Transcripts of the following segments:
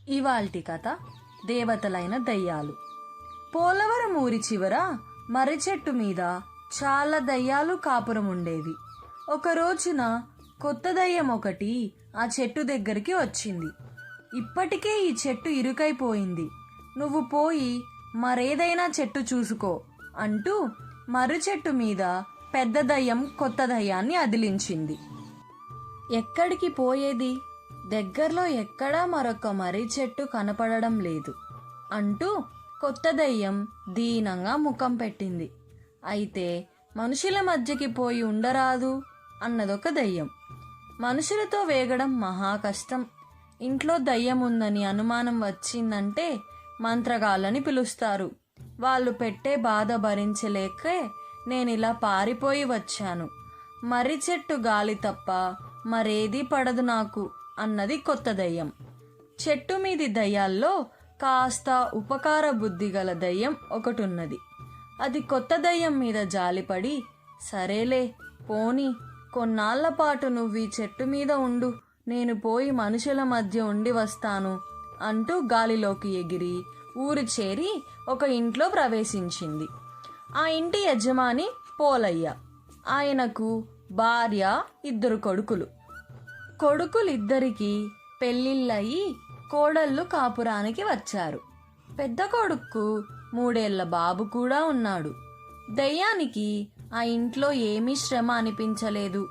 ఇవాల్టి కథ దేవతలైన దయ్యాలు. పోలవరం ఊరి చివర మర్రి చెట్టు మీద చాలా దయ్యాలు కాపురం ఉండేవి. ఒక రోజున కొత్త దయ్యం ఒకటి ఆ చెట్టు దగ్గరికి వచ్చింది. ఇప్పటికే ఈ చెట్టు ఇరుకైపోయింది, నువ్వు పోయి మరేదైనా చెట్టు చూసుకో అంటూ మర్రి చెట్టు మీద పెద్ద దయ్యం కొత్త దయ్యాన్ని అదిలించింది. ఎక్కడికి పోయేది? దగ్గరలో ఎక్కడా మరొక మర్రి చెట్టు కనపడడం లేదు అంటూ కొత్త దయ్యం దీనంగా ముఖం పెట్టింది. అయితే మనుషుల మధ్యకి పోయి ఉండరాదు అన్నదొక దయ్యం. మనుషులతో వేగడం మహా కష్టం. ఇంట్లో దయ్యం ఉందని అనుమానం వచ్చిందంటే మంత్రగాళ్ళని పిలుస్తారు. వాళ్ళు పెట్టే బాధ భరించలేకే నేనిలా పారిపోయి వచ్చాను. మర్రి చెట్టు గాలి తప్ప మరేదీ పడదు నాకు అన్నది కొత్త దయ్యం. చెట్టు మీది దయ్యాల్లో కాస్త ఉపకార బుద్ధి గల దయ్యం ఒకటున్నది. అది కొత్త దయ్యం మీద జాలిపడి, సరేలే పోని, కొన్నాళ్ల పాటు నువ్వు ఈ చెట్టు మీద ఉండు, నేను పోయి మనుషుల మధ్య ఉండి వస్తాను అంటూ గాలిలోకి ఎగిరి ఊరు చేరి ఒక ఇంట్లో ప్రవేశించింది. ఆ ఇంటి యజమాని పోలయ్య. ఆయనకు భార్య, 2 కొడుకులు. కొడుకులిద్దరికీ పెళ్ళిళ్ళయి కోడళ్ళు కాపురానికి వచ్చారు. పెద్ద కొడుక్కు 3 ఏళ్ల బాబు కూడా ఉన్నాడు. దయ్యానికి ఆ ఇంట్లో ఏమీ శ్రమ అనిపించలేదు.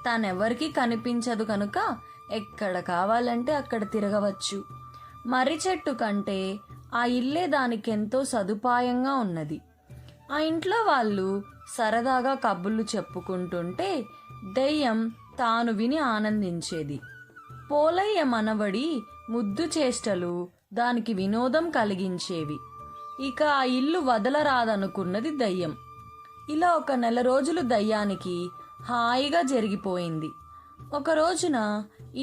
తానెవరికి కనిపించదు కనుక ఎక్కడ కావాలంటే అక్కడ తిరగవచ్చు. మర్రి చెట్టు కంటే ఆ ఇల్లే దానికెంతో సదుపాయంగా ఉన్నది. ఆ ఇంట్లో వాళ్ళు సరదాగా కబుర్లు చెప్పుకుంటుంటే దయ్యం తాను విని ఆనందించేది. పోలయ్య మనవడి ముద్దు చేష్టలు దానికి వినోదం కలిగించేవి. ఇక ఆ ఇల్లు వదలరాదనుకున్నది దయ్యం. ఇలా ఒక 1 నెల రోజులు దయ్యానికి హాయిగా జరిగిపోయింది. ఒక రోజున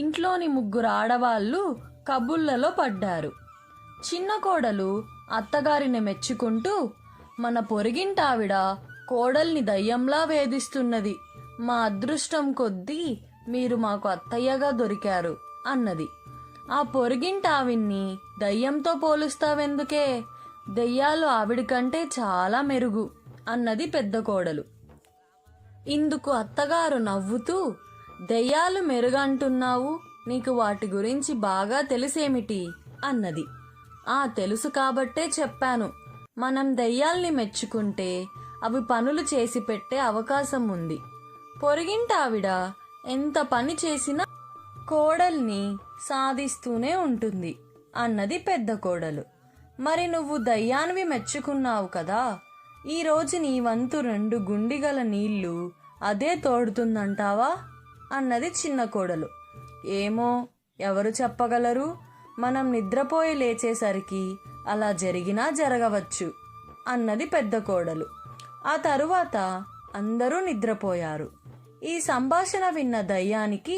ఇంట్లోని 3 ఆడవాళ్లు కబుళ్లలో పడ్డారు. చిన్న కోడలు అత్తగారిని మెచ్చుకుంటూ, మన పొరిగింటావిడ కోడల్ని దయ్యంలా వేధిస్తున్నది, మా అదృష్టం కొద్దీ మీరు మాకు అత్తయ్యగా దొరికారు అన్నది. ఆ పొరిగింటావిన్ని దయ్యంతో పోలుస్తావెందుకే, దయ్యాలు ఆవిడికంటే చాలా మెరుగు అన్నది పెద్ద కోడలు. ఇందుకు అత్తగారు నవ్వుతూ, దయ్యాలు మెరుగంటున్నావు, నీకు వాటి గురించి బాగా తెలిసేమిటి అన్నది. తెలుసు కాబట్టే చెప్పాను. మనం దయ్యాల్ని మెచ్చుకుంటే అవి పనులు చేసి పెట్టే అవకాశం ఉంది. పొరిగింటావిడ ఎంత పని చేసినా కోడల్ని సాధిస్తూనే ఉంటుంది అన్నది పెద్ద కోడలు. మరి నువ్వు దయ్యానివి మెచ్చుకున్నావు కదా, ఈరోజు నీ వంతు 2 గుండిగల నీళ్లు అదే తోడుతుందంటావా అన్నది చిన్న కోడలు. ఏమో, ఎవరు చెప్పగలరు, మనం నిద్రపోయి లేచేసరికి అలా జరిగినా జరగవచ్చు అన్నది పెద్ద కోడలు. ఆ తరువాత అందరూ నిద్రపోయారు. ఈ సంభాషణ విన్న దయ్యానికి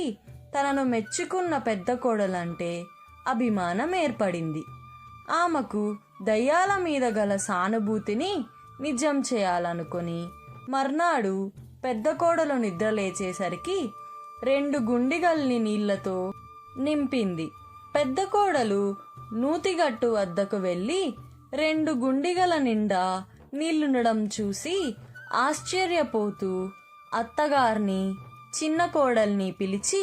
తనను మెచ్చుకున్న పెద్ద కోడలంటే అభిమానం ఏర్పడింది. ఆమెకు దయ్యాల మీద గల సానుభూతిని నిజం చేయాలనుకుని మర్నాడు పెద్ద కోడలు నిద్ర లేచేసరికి 2 గుండిగల్ని నీళ్లతో నింపింది. పెద్ద కోడలు నూతిగట్టు వద్దకు వెళ్ళి 2 గుండిగల నిండా నీళ్లుండడం చూసి ఆశ్చర్యపోతూ అత్తగారిని, చిన్న కోడల్ని పిలిచి,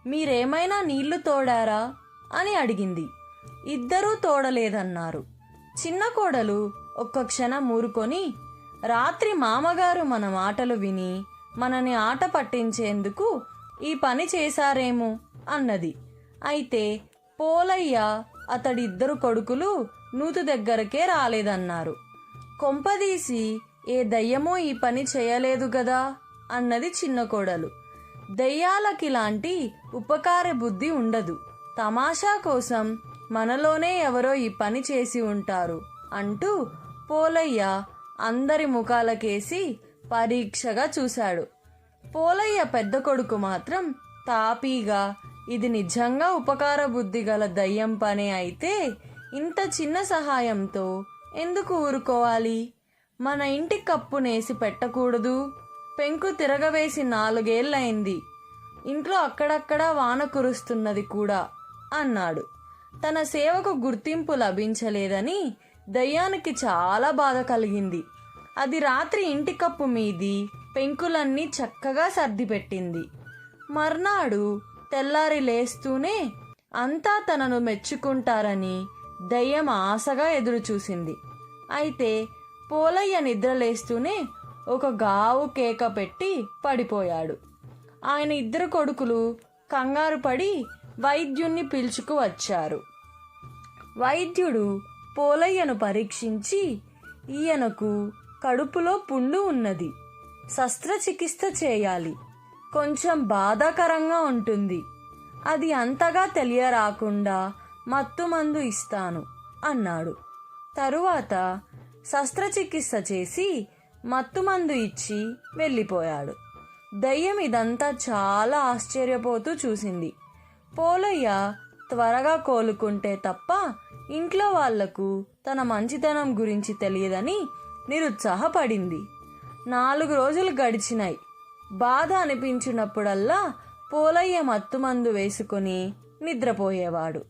మీరేమైనా నీళ్లు తోడారా అని అడిగింది. ఇద్దరూ తోడలేదన్నారు. చిన్న కోడలు ఒక్క క్షణం ఊరుకొని, రాత్రి మామగారు మన మాటలు విని మనని ఆట పట్టించేందుకు ఈ పని చేశారేమో అన్నది. అయితే పోలయ్య అతడి 2 కొడుకులు నూతు దగ్గరకే రాలేదన్నారు. కొంపదీసి ఏ దయ్యమో ఈ పని చేయలేదు గదా అన్నది చిన్న కోడలు. దయ్యాలకిలాంటి ఉపకార బుద్ధి ఉండదు, తమాషా కోసం మనలోనే ఎవరో ఈ పని చేసి ఉంటారు అంటూ పోలయ్య అందరి ముఖాలకేసి పరీక్షగా చూశాడు. పోలయ్య పెద్ద కొడుకు మాత్రం తాపీగా, ఇది నిజంగా ఉపకార బుద్ధి గల దయ్యం పనే అయితే ఇంత చిన్న సహాయంతో ఎందుకు ఊరుకోవాలి, మన ఇంటి కప్పు నేసి పెట్టకూడదు, పెంకు తిరగవేసి 4 ఏళ్లైంది, ఇంట్లో అక్కడక్కడా వాన కురుస్తున్నది కూడా అన్నాడు. తన సేవకు గుర్తింపు లభించలేదని దయ్యానికి చాలా బాధ కలిగింది. అది రాత్రి ఇంటి కప్పు మీది పెంకులన్నీ చక్కగా సర్దిపెట్టింది. మర్నాడు తెల్లారి లేస్తూనే అంతా తనను మెచ్చుకుంటారని దయ్యం ఆశగా ఎదురుచూసింది. అయితే పోలయ్య నిద్రలేస్తూనే ఒక గావు కేక పెట్టి పడిపోయాడు. ఆయన ఇద్దరు కొడుకులు కంగారు పడి వైద్యుణ్ణి పిలుచుకు వచ్చారు. వైద్యుడు పోలయ్యను పరీక్షించి, ఈయనకు కడుపులో పుండు ఉన్నది, శస్త్రచికిత్స చేయాలి, కొంచెం బాధాకరంగా ఉంటుంది, అది అంతగా తెలియరాకుండా మత్తుమందు ఇస్తాను అన్నాడు. తరువాత శస్త్రచికిత్స చేసి మత్తుమందు ఇచ్చి వెళ్ళిపోయాడు. దయ్యం ఇదంతా చాలా ఆశ్చర్యపోతూ చూసింది. పోలయ్య త్వరగా కోలుకుంటే తప్ప ఇంట్లో వాళ్లకు తన మంచితనం గురించి తెలియదని నిరుత్సాహపడింది. 4 రోజులు గడిచినాయి. బాధ అనిపించినప్పుడల్లా పోలయ్య మత్తుమందు వేసుకుని నిద్రపోయేవాడు.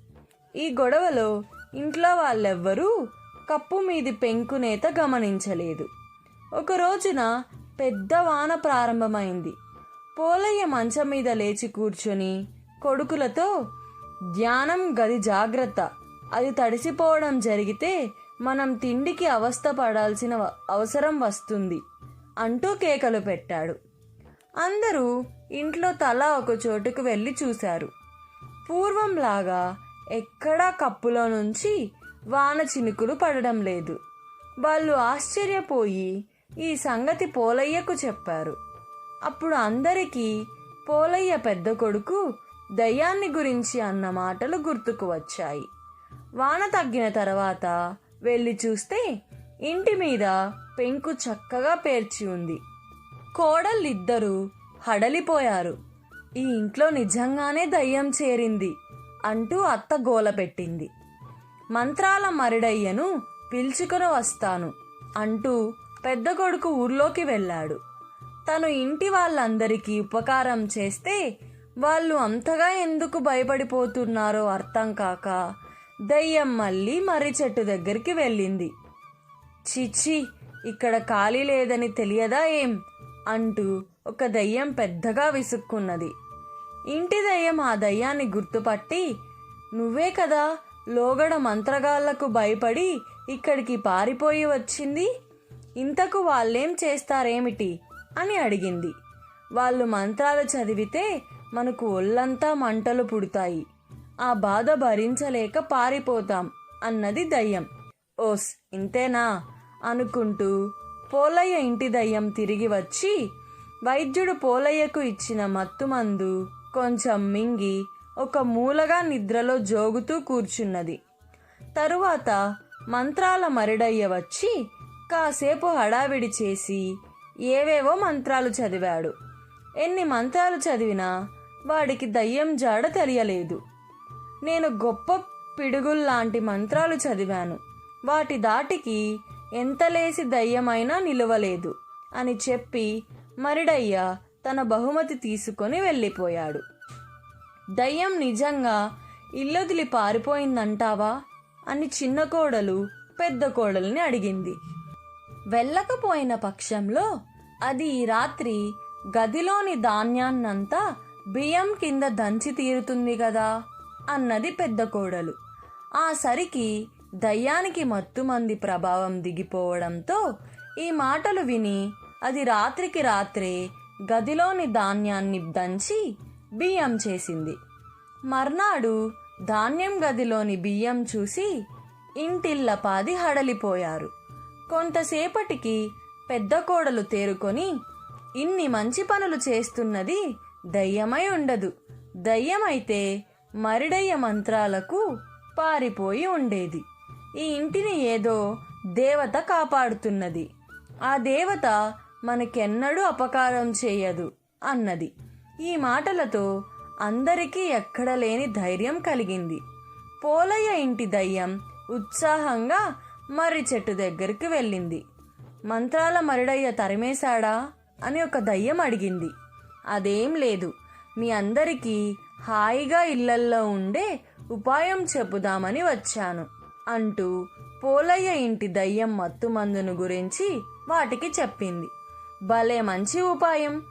ఈ గొడవలో ఇంట్లో వాళ్ళెవ్వరూ కప్పు మీది పెంకునేత గమనించలేదు. ఒక రోజున పెద్ద వాన ప్రారంభమైంది. పోలయ్య మంచం మీద లేచి కూర్చొని కొడుకులతో, ధ్యానం గది జాగ్రత్త, అది తడిసిపోవడం జరిగితే మనం తిండికి అవస్థ పడాల్సిన అవసరం వస్తుంది అంటూ కేకలు పెట్టాడు. అందరూ ఇంట్లో తలా ఒక చోటుకు వెళ్ళి చూశారు. పూర్వంలాగా ఎక్కడా కప్పులో నుంచి వాన చినుకులు పడడం లేదు. వాళ్ళు ఆశ్చర్యపోయి ఈ సంగతి పోలయ్యకు చెప్పారు. అప్పుడు అందరికీ పోలయ్య పెద్ద కొడుకు దయ్యాన్ని గురించి అన్న మాటలు గుర్తుకు వచ్చాయి. వాన తగ్గిన తర్వాత వెళ్ళి చూస్తే ఇంటి మీద పెంకు చక్కగా పేర్చి ఉంది. కోడళ్ళిద్దరూ హడలిపోయారు. ఈ ఇంట్లో నిజంగానే దయ్యం చేరింది అంటూ అత్త గోల పెట్టింది. మంత్రాల మరిడయ్యను పిలుచుకొని వస్తాను అంటూ పెద్ద కొడుకు ఊర్లోకి వెళ్ళాడు. తను ఇంటి వాళ్ళందరికీ ఉపకారం చేస్తే వాళ్ళు అంతగా ఎందుకు భయపడిపోతున్నారో అర్థం కాక దయ్యం మళ్ళీ మర్రి చెట్టు దగ్గరికి వెళ్ళింది. చిచ్చి, ఇక్కడ ఖాళీ లేదని తెలియదా ఏం అంటూ ఒక దయ్యం పెద్దగా విసుక్కున్నది. ఇంటి దయ్యం ఆ దయ్యాన్ని గుర్తుపట్టి, నువ్వే కదా లోగడ మంత్రగాళ్లకు భయపడి ఇక్కడికి పారిపోయి వచ్చింది, ఇంతకు వాళ్ళేం చేస్తారేమిటి అని అడిగింది. వాళ్ళు మంత్రాలు చదివితే మనకు ఒళ్ళంతా మంటలు పుడతాయి, ఆ బాధ భరించలేక పారిపోతాం అన్నది దయ్యం. ఓస్ ఇంతేనా అనుకుంటూ పోలయ్య ఇంటి దయ్యం తిరిగి వచ్చి వైద్యుడు పోలయ్యకు ఇచ్చిన మత్తుమందు కొంచెం మింగి ఒక మూలగా నిద్రలో జోగుతూ కూర్చున్నది. తరువాత మంత్రాల మరిడయ్య వచ్చి కాసేపు హడావిడి చేసి ఏవేవో మంత్రాలు చదివాడు. ఎన్ని మంత్రాలు చదివినా వాడికి దయ్యం జాడ తెలియలేదు. నేను గొప్ప పిడుగుల్లాంటి మంత్రాలు చదివాను, వాటి దాటికి ఎంత లేసి దయ్యమైనా నిలవలేదు అని చెప్పి మరిడయ్య తన బహుమతి తీసుకొని వెళ్ళిపోయాడు. దయ్యం నిజంగా ఇల్లొదిలి పారిపోయిందంటావా అని చిన్న కోడలు పెద్ద కోడల్ని అడిగింది. వెళ్ళకపోయిన పక్షంలో అది ఈ రాత్రి గదిలోని ధాన్యాన్నంతా బియ్యం కింద దంచి తీరుతుంది కదా అన్నది పెద్ద కోడలు. ఆ సరికి దయ్యానికి మత్తుమంది ప్రభావం దిగిపోవడంతో ఈ మాటలు విని అది రాత్రికి రాత్రే గదిలోని ధాన్యాన్ని దంచి బియ్యం చేసింది. మర్నాడు ధాన్యం గదిలోని బియ్యం చూసి ఇంటిల్లపాది హడలిపోయారు. కొంతసేపటికి పెద్ద కోడలు తేరుకొని, ఇన్ని మంచి పనులు చేస్తున్నది దయ్యమై ఉండదు, దయ్యమైతే మరిడయ్య మంత్రాలకు పారిపోయి ఉండేది. ఈ ఇంటిని ఏదో దేవత కాపాడుతున్నది, ఆ దేవత మనకెన్నడూ అపకారం చేయదు అన్నది. ఈ మాటలతో అందరికీ ఎక్కడ లేని ధైర్యం కలిగింది. పోలయ్య ఇంటి దయ్యం ఉత్సాహంగా మర్రి చెట్టు దగ్గరికి వెళ్ళింది. మంత్రాల మరిడయ్య తరిమేశాడా అని ఒక దయ్యం అడిగింది. అదేం లేదు, మీ అందరికీ హాయిగా ఇళ్లల్లో ఉండే ఉపాయం చెబుదామని వచ్చాను అంటూ పోలయ్య ఇంటి దయ్యం మత్తుమందును గురించి వాటికి చెప్పింది. భలే మంచి ఉపాయం.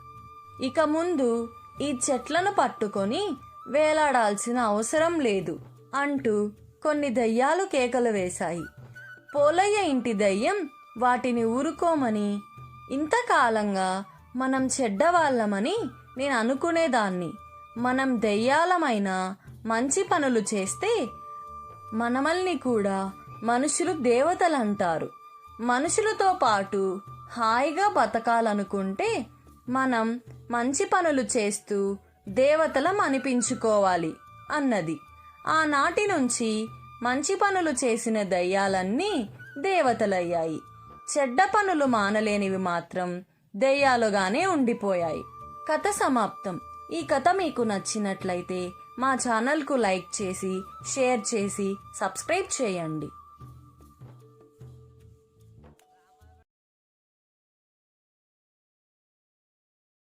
ఇక ముందు ఈ చెట్లను పట్టుకొని వేలాడాల్సిన అవసరం లేదు అంటూ కొన్ని దయ్యాలు కేకలు వేశాయి. పోలయ్య ఇంటి దయ్యం వాటిని ఊరుకోమని, ఇంతకాలంగా మనం చెడ్డవాళ్ళమని నేను అనుకునేదాన్ని. మనం దెయ్యాలమైన మంచి పనులు చేస్తే మనమల్ని కూడా మనుషులు దేవతలంటారు. మనుషులతో పాటు హాయిగా బతకాలనుకుంటే మనం మంచి పనులు చేస్తూ దేవతలం అనిపించుకోవాలి అన్నది. ఆనాటి నుంచి మంచి పనులు చేసిన దయ్యాలన్నీ దేవతలయ్యాయి. చెడ్డ పనులు మానలేనివి మాత్రం దెయ్యాలుగానే ఉండిపోయాయి. కథ సమాప్తం. ఈ కథ మీకు నచ్చినట్లయితే మా ఛానల్కు లైక్ చేసి, షేర్ చేసి, సబ్స్క్రైబ్ చేయండి.